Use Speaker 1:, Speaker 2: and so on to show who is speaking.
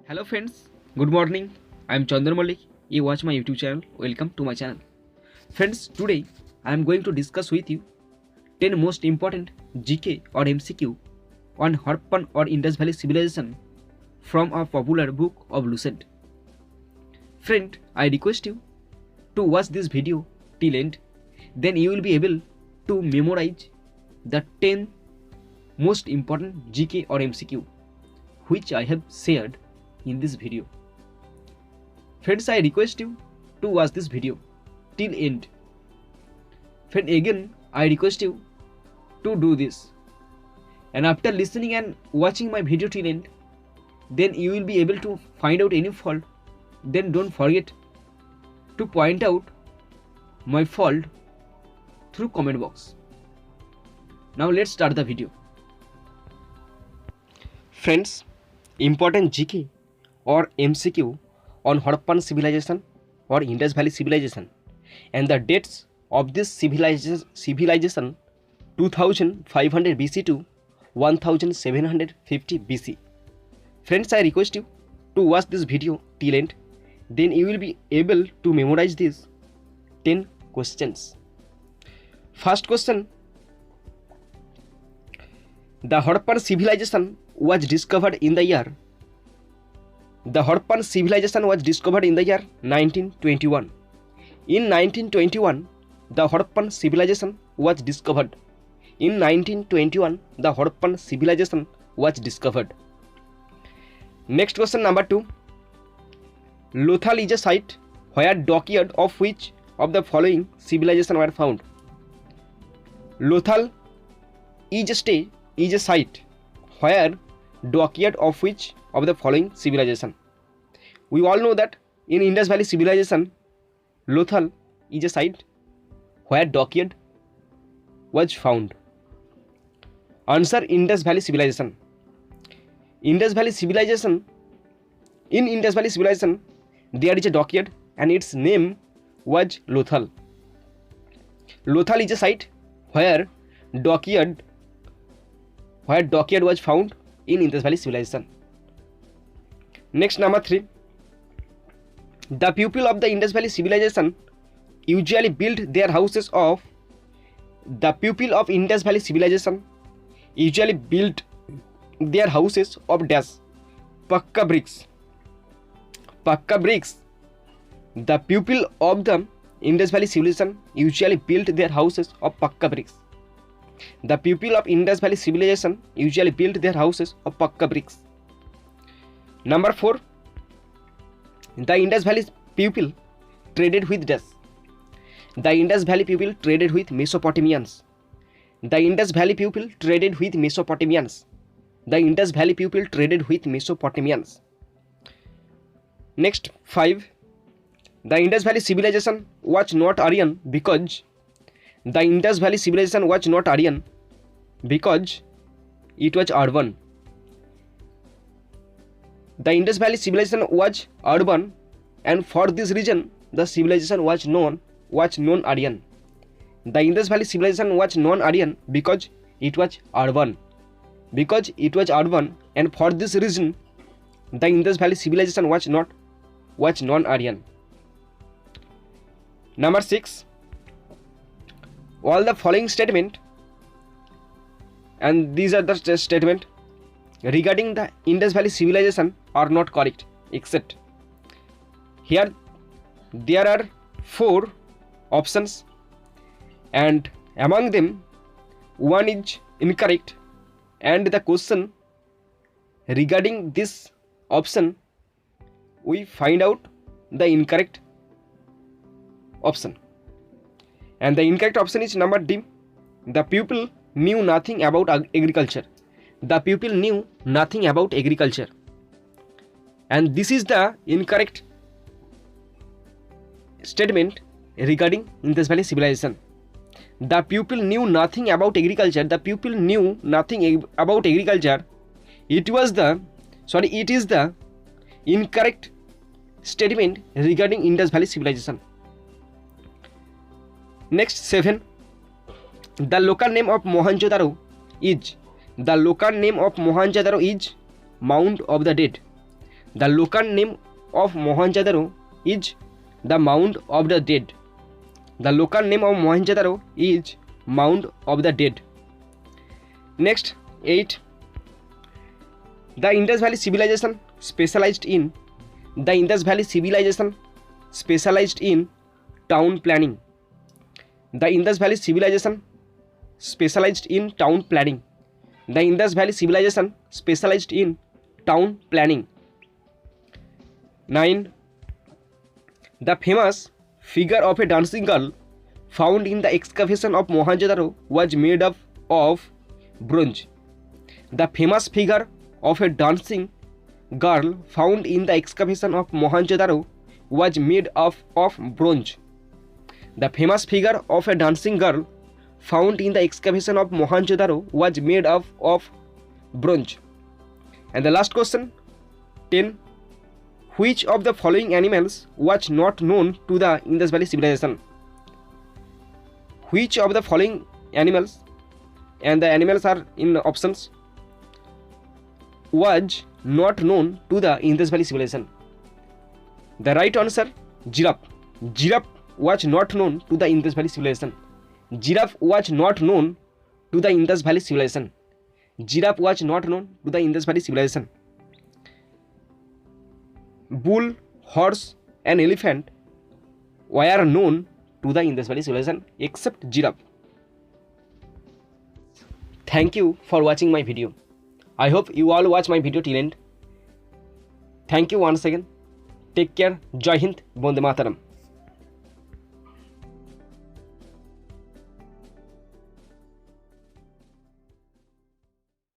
Speaker 1: Hello friends, good morning. I am Chandra Malik. You watch my YouTube channel. Welcome to my channel. Friends, today I am going to discuss with you 10 most important GK or MCQ on Harappan or Indus Valley civilization from a popular book of Lucent. Friend, I request you to watch this video till end. Then you will be able to memorize the 10 most important GK or MCQ which I have shared in this video. Friends, I request you to watch this video till end. Friend, again I request you to do this, and after listening and watching my video till end, then you will be able to find out any fault. Then don't forget to point out my fault through comment box. Now let's start the video. Friends, important GK or MCQ on Harappan civilization or Indus Valley civilization and the dates of this civilization 2500 BC to 1750 BC. Friends, I request you to watch this video till end. Then you will be able to memorize these 10 questions. First question: the Harappan civilization was discovered in the year. The Harappan civilization was discovered in the year 1921. In 1921, the Harappan civilization was discovered. In 1921, the Harappan civilization was discovered. Next question, number 2. Lothal is a site where dockyard of which of the following civilization were found? Lothal is a site where dockyard of which of the following civilization? We all know that in Indus Valley civilization, Lothal is a site where dockyard was found. Answer: Indus Valley civilization. Indus Valley civilization. In Indus Valley civilization, there is a dockyard and its name was Lothal. Lothal is a site where dockyard was found in Indus Valley civilization. Next, number 3. The people of the Indus Valley civilization usually built their houses of. The people of Indus Valley civilization usually built their houses of dash. Pakka bricks. Pakka bricks. The people of the Indus Valley civilization usually built their houses of pakka bricks. The people of Indus Valley civilization usually built their houses of pakka bricks. Number 4. The Indus Valley people traded with dash. The Indus Valley people traded with Mesopotamians. The Indus Valley people traded with Mesopotamians. The Indus Valley people traded with Mesopotamians. Next, 5. The Indus Valley civilization was not Aryan because. The Indus Valley civilization was not Aryan because it was urban. The Indus Valley civilization was urban, and for this reason the civilization was non-Aryan. The Indus Valley civilization was non-Aryan because it was urban. Because it was urban, and for this reason the Indus Valley civilization was non-Aryan. Number 6. All the following statement, and these are the statement regarding the Indus Valley civilization, are not correct, except here there are 4 options, and among them one is incorrect, and the question regarding this option we find out the incorrect option, and the incorrect option is number D. The people knew nothing about agriculture. The people knew nothing about agriculture, and this is the incorrect statement regarding Indus Valley civilization. The people knew nothing about agriculture. The people knew nothing about agriculture. It is the incorrect statement regarding Indus Valley civilization. Next, 7. The local name of Mohenjo-daro is. The local name of Mohenjo-daro is Mound of the Dead. The local name of Mohenjo-daro is the Mound of the Dead. The local name of Mohenjo-daro is Mound of the Dead. Next, 8. The Indus Valley Civilization specialized in town planning. The Indus Valley Civilization specialized in town planning. The Indus Valley Civilization specialized in town planning. 9. The famous figure of a dancing girl found in the excavation of Mohenjo-daro was made up of bronze. The famous figure of a dancing girl found in the excavation of Mohenjo-daro was made up of bronze. The famous figure of a dancing girl found in the excavation of Mohenjo-daro was made up of bronze. And the last question, 10. Which of the following animals was not known to the Indus Valley Civilization? Which of the following animals, and the animals are in options, was not known to the Indus Valley Civilization? The right answer, giraffe. Giraffe was not known to the Indus Valley Civilization. Giraffe was not known to the Indus Valley Civilization. Giraffe was not known to the Indus Valley Civilization. Bull, horse and elephant were known to the Indus Valley Civilization except giraffe. Thank you for watching my video. I hope you all watch my video till end. Thank you once again. Take care. Jai Hind. Bonde Mataram.